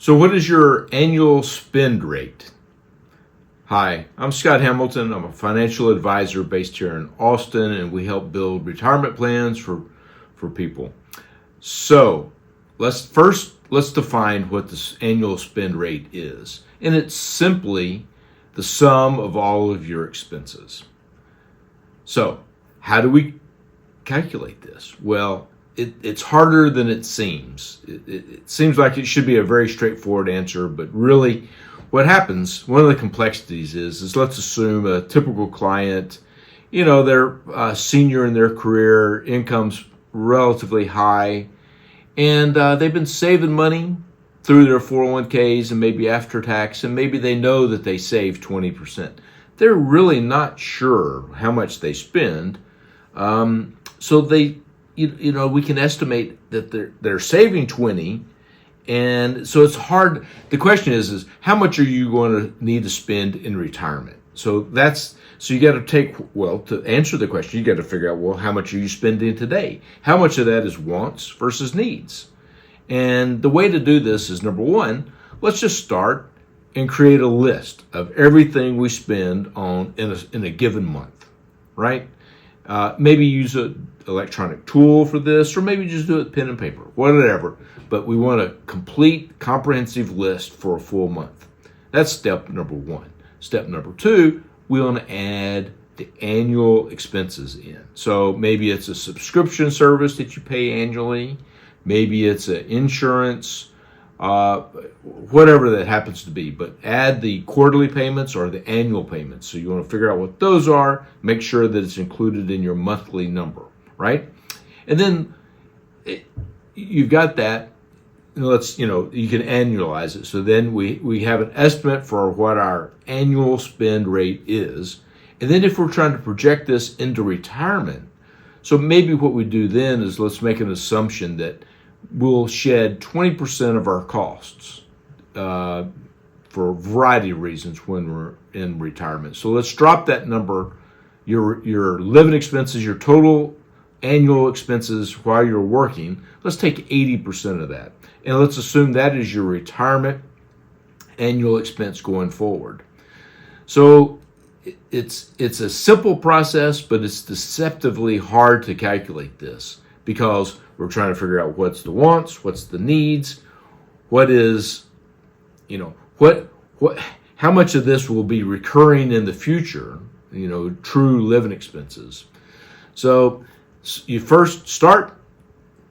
So what is your annual spend rate? Hi, I'm Scott Hamilton. I'm a financial advisor based here in Austin, and we help build retirement plans for people. So let's define what this annual spend rate is. And it's simply the sum of all of your expenses. So how do we calculate this? Well, it's harder than it seems. It seems like it should be a very straightforward answer, but really what happens, one of the complexities is let's assume a typical client, they're a senior in their career, income's relatively high, and they've been saving money through their 401ks and maybe after tax, and maybe they know that they save 20%. They're really not sure how much they spend, so they we can estimate that they're saving 20, and so it's hard. The question is how much are you going to need to spend in retirement? So you got to to answer the question, you got to figure out, how much are you spending today? How much of that is wants versus needs? And the way to do this is, number one, let's just start and create a list of everything we spend on in a given month, right? Maybe use an electronic tool for this, or maybe just do it with pen and paper, whatever. But we want a complete, comprehensive list for a full month. That's step number one. Step number two, we want to add the annual expenses in. So maybe it's a subscription service that you pay annually. Maybe it's an insurance, whatever that happens to be, but add the quarterly payments or the annual payments. So you want to figure out what those are, make sure that it's included in your monthly number, right? And then you've got that. You can annualize it. So then we have an estimate for what our annual spend rate is. And then if we're trying to project this into retirement, so maybe what we do then is let's make an assumption that we'll shed 20% of our costs for a variety of reasons when we're in retirement. So let's drop that number, your living expenses, your total annual expenses while you're working. Let's take 80% of that. And let's assume that is your retirement annual expense going forward. So it's a simple process, but it's deceptively hard to calculate this because we're trying to figure out what's the wants, what's the needs, what is, how much of this will be recurring in the future, true living expenses. So you first start,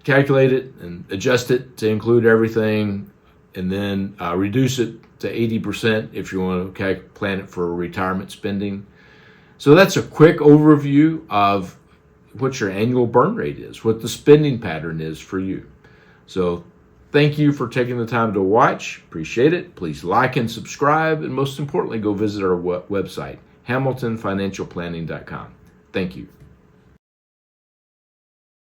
calculate it and adjust it to include everything, and then reduce it to 80% if you want to plan it for retirement spending. So that's a quick overview of what your annual burn rate is, what the spending pattern is for you. So thank you for taking the time to watch. Appreciate it. Please like and subscribe, and most importantly, go visit our website, hamiltonfinancialplanning.com. Thank you.